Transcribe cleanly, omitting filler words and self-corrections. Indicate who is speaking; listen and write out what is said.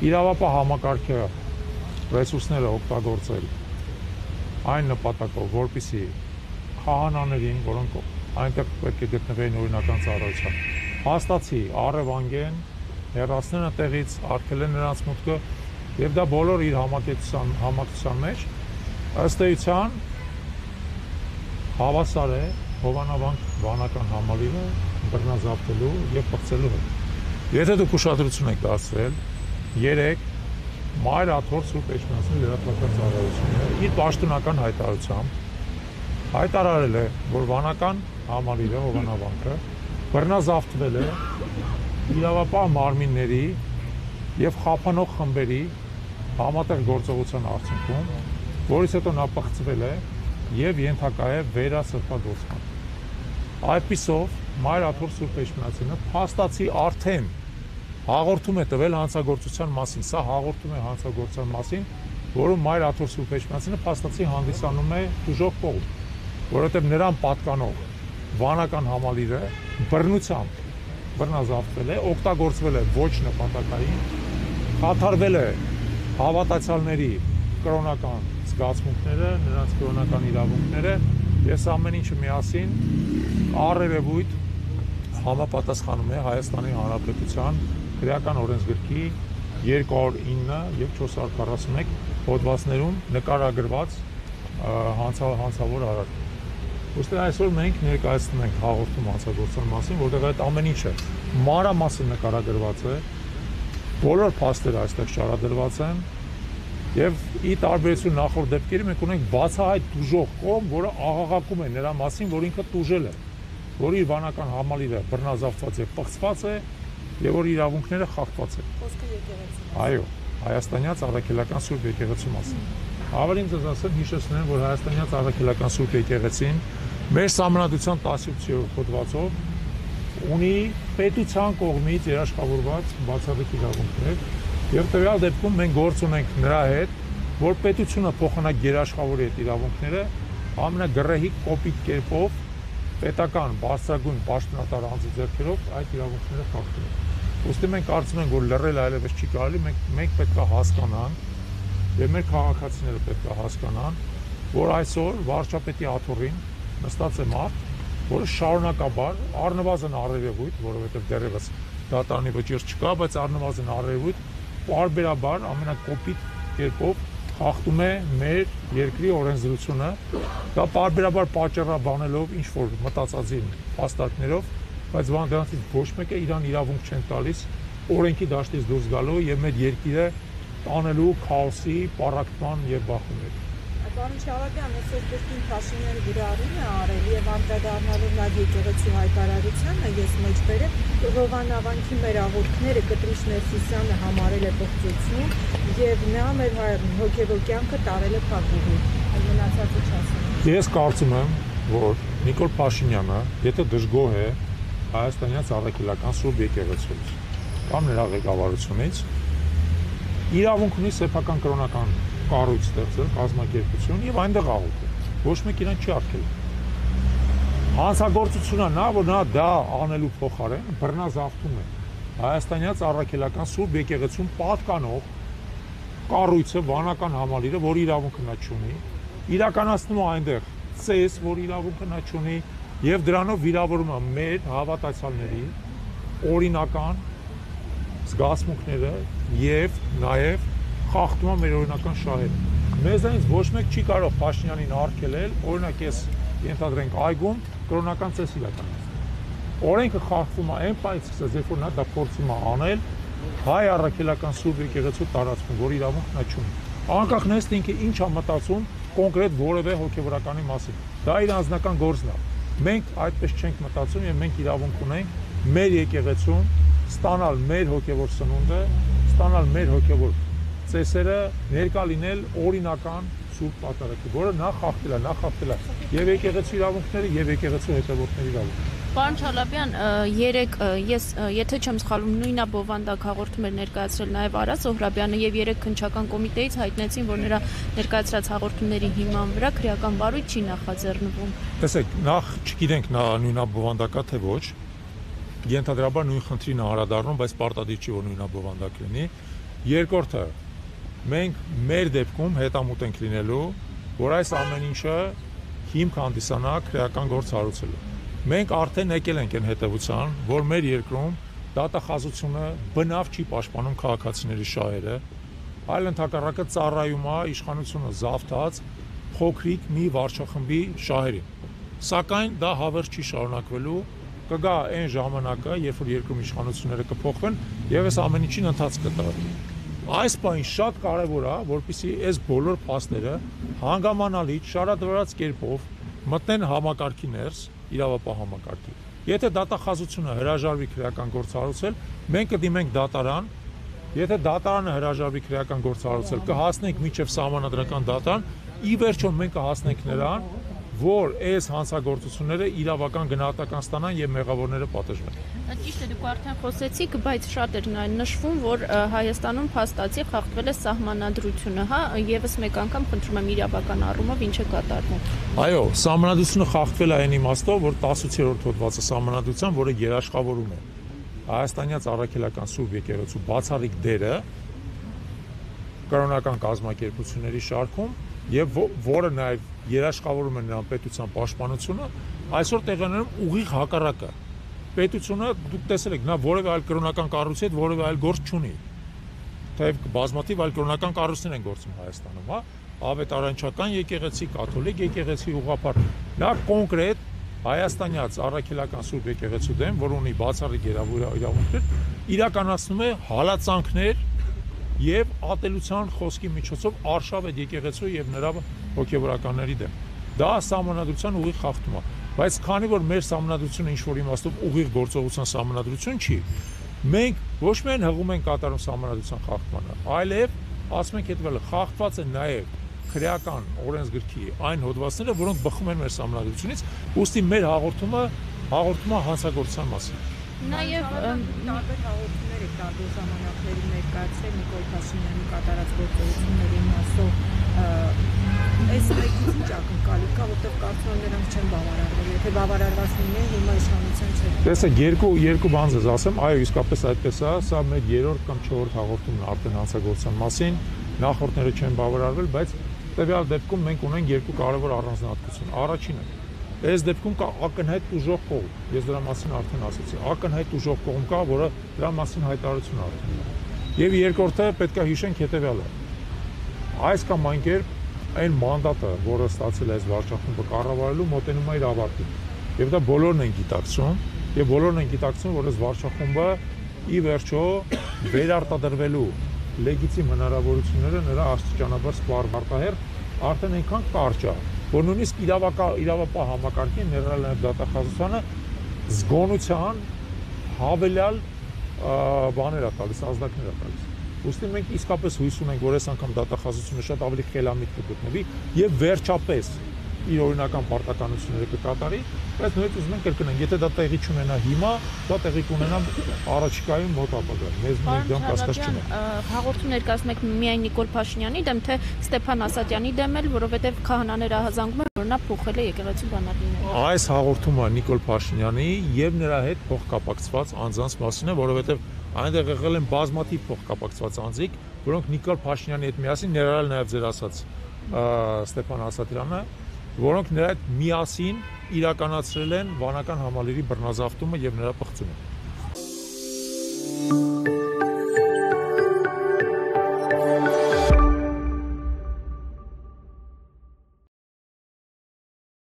Speaker 1: իրավապահ համակարգը ռեսուրսները օգտագործել այն նպատակով, որպեսզի քահանաներին, որոնք այնտեղ պետք է գտնվեն օրինական ծառայության, հաստացի առևանգեն, հեռացնեն այդտեղից, արգելեն նրանց մուտքը, եւ դա բոլոր իր համակցության մեջ ըստ էության հավասար է Հովանավանք վանական համալիրը բռնազավթելու եւ պղծելու հետ։ Եթե դուք ուշադրություն եք դարձրել, 3 Մայր Աթոռ Սուրբ Էջմիածնի լրատվական ծառայությունը իր պաշտոնական հայտարարությամբ հայտարարել է, որ վանական համալիրը Հովանավանքը բռնազավթվել է իրավապահ մարմինների եւ խափանող խմբերի համատեղ գործողության արդյունքում, որից հետո նա պղծվել է եւ ենթակա է վերասրբագործման։ Այդպիսով Մայր Աթոռ Սուրբ Էջմիածինը փաստացի արդեն հաղորդում է տվել հանցագործության մասին, սա հաղորդում է հանցագործության մասին, որում Մայր Աթոռ Սուրբ Էջմիածինը փաստացի հանդիսանում է դժոխք կողմ, որովհետեւ նրան պատկանող վանական համալիրը բռնությամբ բռնազավթվել է, օգտագործվել է ոչ նպատակային, խաթարվել է հավատացյալների կրոնական զգացմունքները, նրանց կրոնական իրավունքները, ես ամեն ինչը միասին առերևույթ համապատասխանում է Հայաստանի Հանրապետության քրեական օրենսգրքի 209 եւ 441 հոդվածներում նկարագրված հանցավոր արարք։ Ոստի այսօր մենք ներկայացնում ենք հաղորդում հանցագործության մասին, որտեղ այդ ամեն ինչը մանրամասն նկարագրված է, բոլոր փաստերը այստեղ շարադրված են եւ ի տարբերություն նախորդ դեպքերի մենք ունենք բացահայտ դժոխք կողմ, որը աղաղակում է նրա մասին, որ ինքը տուժել է, որ իր վանական համալիրը բռնազավթված եւ պղծված է եւ որ իրավունքները խախտված են։
Speaker 2: Խոսքը եկեղեցու։
Speaker 1: Այո, Հայաստանյաց Առաքելական Սուրբ Եկեղեցու մասին։ Ավելին ձեզ ասեմ, հիշեցնեմ, որ Հայաստանյաց Առաքելական Սուրբ Եկեղեցին մեր Սահմանադրության 17-րդ հոդվածով ունի պետության կողմից երաշխավորված բացառիկ իրավունքներ եւ տվյալ դեպքում մենք գործ ունենք նրա հետ, որ պետությունը փոխանակ երաշխավորի այդ իրավունքները ամենագրեհիկ կոպիտ կերպով պետական բարձրագույն պաշտոնատար անձի ձեռքերով այդ իրավունքները խախտում են։ Ոստի մենք կարծում ենք, որ լռել այլևս չի կարելի, մենք պետք է հասկանանք եւ մեր քաղաքացիները պետք է հասկանան, որ այսօր վարչապետի աթոռին նստած է մարդ, որը շարունակաբար առնվազն առերևույթ, որովհետեւ դեռևս դատարանի վճիռ չկա, բայց առնվազն առերևույթ պարբերաբար ամենակոպիտ կերպով խախտում է մեր երկրի օրենսդրությունը, դա պարբերաբար պատճառաբանելով ինչ որ մտածածին փաստարկներով, բայց դրանցից ոչ մեկը իրան իրավունք չեն տալիս օրենքի դաշտից դուրս գալու եւ մեր երկիրը տանելու քաոսի, պառակտման եւ բախումների։
Speaker 2: Պարոն Շահրաբյան, այսօր Տեր Փաշինյանը գրառում է արել եւ անդրադառնալով նաեւ եկեղեցու հայտարարությանը, ես մեջբերեմ Հովանավանքի մեր աղոթքները Կտրուշ Ներսիսյանը համարել է պղծություն եւ նա մեր հոգեվոր կյանքը տարել է փակուղի։ Մնացածը չասեմ։
Speaker 1: Ես կարծում եմ, որ Նիկոլ Փաշինյանը, եթե դժգոհ է Հայաստանյաց Առաքելական Սուրբ Եկեղեցուց կամ նրա ղեկավարությունից, իրավունք ունի սեփական կրոնական կառույց ստեղծել, կազմակերպություն եւ այնտեղ աղոթել։ Ոչ մեկ իրան չի արգելել։ Հանցագործությունն նա, որ նա դա անելու փոխարեն բռնազավթում է Հայաստանյաց Առաքելական Սուրբ Եկեղեցուն պատկանող կառույցը, վանական համալիրը, որ իրավունքը նա չունի, իրականացնում է այնտեղ ծես, որ իրավունքը նա չունի եւ դրանով վիրավորում է մեր հավատացյալների օրինական զգացմունքները եւ նաեւ խախտում է մեր օրինական շահերը։ Մեզանից ոչ մեկ չի կարող Փաշինյանին արգելել, օրինակ ես ենթադրենք այգում կրոնական ծես իրականացնել։ Օրենքը խախտվում է այն պայից սկսած, երբ որ նա դա փորձում է անել Հայ Առաքելական Սուրբ Եկեղեցու տարածքում, որ իրավունք նա չունի։ Անկախ նայած ինքը ինչ է մտածում կոնկրետ որևէ հոգեվորականի մասին։ Դա իր անձնական գործն է։ Մենք այդպես չենք մտածում եւ մենք իրավունք ունենք մեր եկեղեցուն ստանալ մեր հոգեվոր սնունդը, ստանալ մեր հոգեվոր ծեսերը, ներկա լինել օրինական սուրբ պատարագի, որը նա խախտել է եւ եկեղեցու իրավունքները եւ եկեղեցու հետևորդների իրավունքները։
Speaker 3: Պարոն Շալաբյան, ես եթե չեմ սխալվում, նույնա բովանդակ հաղորդում էր ներկայացրել նաև Արա Սոհրաբյանը եւ 3 քննչական կոմիտեից հայտնեցին, որ նրա ներկայացրած հաղորդումների հիման վրա քրեական վարույթ չի նախաձեռնվում։
Speaker 1: Տեսեք, նախ չգիտենք նա նույնա բովանդակա թե ոչ, ենթադրաբար նույն խնդրին անդրադառնում, բայց պարտադիր չի որ նույնա բովանդակ լինի։ Երկրորդը, մենք մեր դեպքում հետամուտ ենք լինելու, որ այս ամեն ինչը հիմք հանդիսանա քրեական գործ հարուցելու։ Մենք արդեն եկել ենք այն հետևության, որ մեր երկրում դատախազությունը բնավ չի պաշտպանում քաղաքացիների շահերը, այլ ընդհակառակը ծառայում է իշխանությունը զավթած փոքրիկ մի վարչախմբի շահերին։ Սակայն դա հավերժ չի շարունակվելու, կգա այն ժամանակը, երբ որ երկրում իշխանությունները կփոխվեն եւ այս ամեն ինչին ընթացք կտրվի։ Այս բանը շատ կարեւոր է, որպեսզի այս բոլոր փաստերը հանգամանալի շարադրված կերպով մտնեն համակարգի ներս, իրավապահ համակարգի։ Եթե դատախազությունը հրաժարվի քրեական գործ հարուցել, մենք կդիմենք դատարան, եթե դատարանը հրաժարվի քրեական գործ հարուցել, կհասնենք մինչև սահմանադրական դատարան, ի վերջո մենք կհասնենք նրան, որ այս հանցագործությունները իրավական գնահատական ստանան եւ մեղավորները պատժվեն։
Speaker 3: Ճիշտ է, դուք արդեն խոսեցիք, բայց շատ էր նշվում, որ Հայաստանում փաստացի խախտվել է սահմանադրությունը, հա, եւս մեկ անգամ խնդրում եմ իրավական առումով ինչ է կատարվում։
Speaker 1: Այո, սահմանադրությունը խախտվել է այն իմաստով, որ 18-րդ հոդվածը սահմանադրության, որը երաշխավորում է հայաստանյաց առաքելական Սուրբ եկեղեցու բացառիկ դերը կրոնական կազմակերպությունների շարքում եւ որը նաեւ երաշխավորում է նրան պետության պաշտպանությունը, այսօր տեղանքում ուղիղ հակառակը։ Պետությունը դուք տեսել եք, նա որևէ այլ կրոնական կառույցի հետ որևէ այլ գործ չունի։ Թեև բազմաթիվ այլ կրոնական կառույցներ են գործում Հայաստանում, հա, ավետարանչական եկեղեցի, կաթոլիկ եկեղեցի ուղղափառ։ Նա կոնկրետ հայաստանյաց առաքելական Սուրբ եկեղեցու դեմ, որ ունի բացառիկ իրավունքներ, իրականացնում է հալածանքներ եւ ատելության խոսքի միջոցով արշավ այդ եկեղեցու եւ նրա հոգեվորականների դեմ։ Դա սահմանադրության ուղիղ խախտում է, բայց քանի որ մեր սահմանադրությունը ինչ որ իմաստով ուղիղ գործողության սահմանադրություն չի, մենք ոչ միայն հղում ենք կատարում սահմանադրության խախտմանը, այլև ասում ենք հետևյալը, խախտված է նաեւ քրեական օրենսգրքի այն հոդվածները, որոնք բխում են մեր սահմանադրությունից, ուստի մեր հաղորդումը հանցագործության մասին։
Speaker 3: Նաև
Speaker 2: տարբեր հաղորդումներ եք տարբեր ժամանակների ներկայացրել Նիկոլ Փաշինյանի կատարած գործողությունների մասով այս այգից ինչ ակնկալի կա, որտեղ կարծում եմ նրանք չեն բավարարվել, եթե բավարարված լինեն, հիմա իշխանության չեն։
Speaker 1: Տեսեք, երկու բան ես ասեմ, այո, իսկապես այդպես է, սա մեր 3-րդ կամ 4-րդ հաղորդումն է արդեն հանցագործության մասին, նախորդները չեն բավարարվել, բայց տվյալ դեպքում մենք ունենք երկու կարևոր առանձնահատկություն։ Առաջինը, այս դեպքում կա ակնհայտ ուժող կողմ, ես դրա մասին արդեն ասացի, ակնհայտ ուժող կողմ կա, որը դրա մասին հայտարարություն արդեն ունի։ Եվ երկրորդը պետք է հիշենք հետևյալը։ Այս կամ այն կերպ այն մանդատը, որը ստացել է այս վարչախումբը կառավարելու, մոտենում է իր ավարտին։ Եվ դա բոլորն են գիտակցում, եւ բոլորն են գիտակցում, որ այս վարչախումբը ի վերջո վերարտադրվելու լեգիտիմ հնարավորությունները նրա աստիճանաբար սպառվարտահերթ արդեն այնքան կարճ է, որ նույնիսկ իրավապահ համակարգին ներառյալ նաև դատախազությանը զգոնության հավելյալ բաներ է տալիս, ազդակներ է տալիս։ Ուստի մենք իսկապես հույս ունենք, որ այս անգամ դատախազությունը շատ ավելի խելամիտ կգտնվի եւ վերջապես իր օրինական պարտականությունները կկատարի, բայց նույնիսկ ուզում ենք կրկնենք, եթե դա տեղի չունենա հիմա, դա տեղի կունենա առաջիկայում մոտ ապագայում։ Մեզ մենք դեմ կասկած չունենք։
Speaker 3: Հաղորդում ներկայացնում եք միայն Նիկոլ Փաշինյանի դեմ, թե Ստեփան Ասատյանի դեմ էլ, որովհետև քահանաները ահազանգում են, որ նա փոխել է եկեղեցու բանալիները։
Speaker 1: Այս հաղորդումը Նիկոլ Փաշինյանի եւ նրա հետ փոխկապակցված անձանց մասին է, որովհետեւ այնտեղ եղել են բազմաթիվ փոխկապակցված անձիկ, որոնք Նիկոլ Փաշինյանի հետ միասին ներառյալ նաեւ ձեր ասած Ստեփան Ասատրյանը, որոնք նրա հետ միասին իրականացրել են վանական համալիրի բռնազավթումը եւ նրա պղծումը։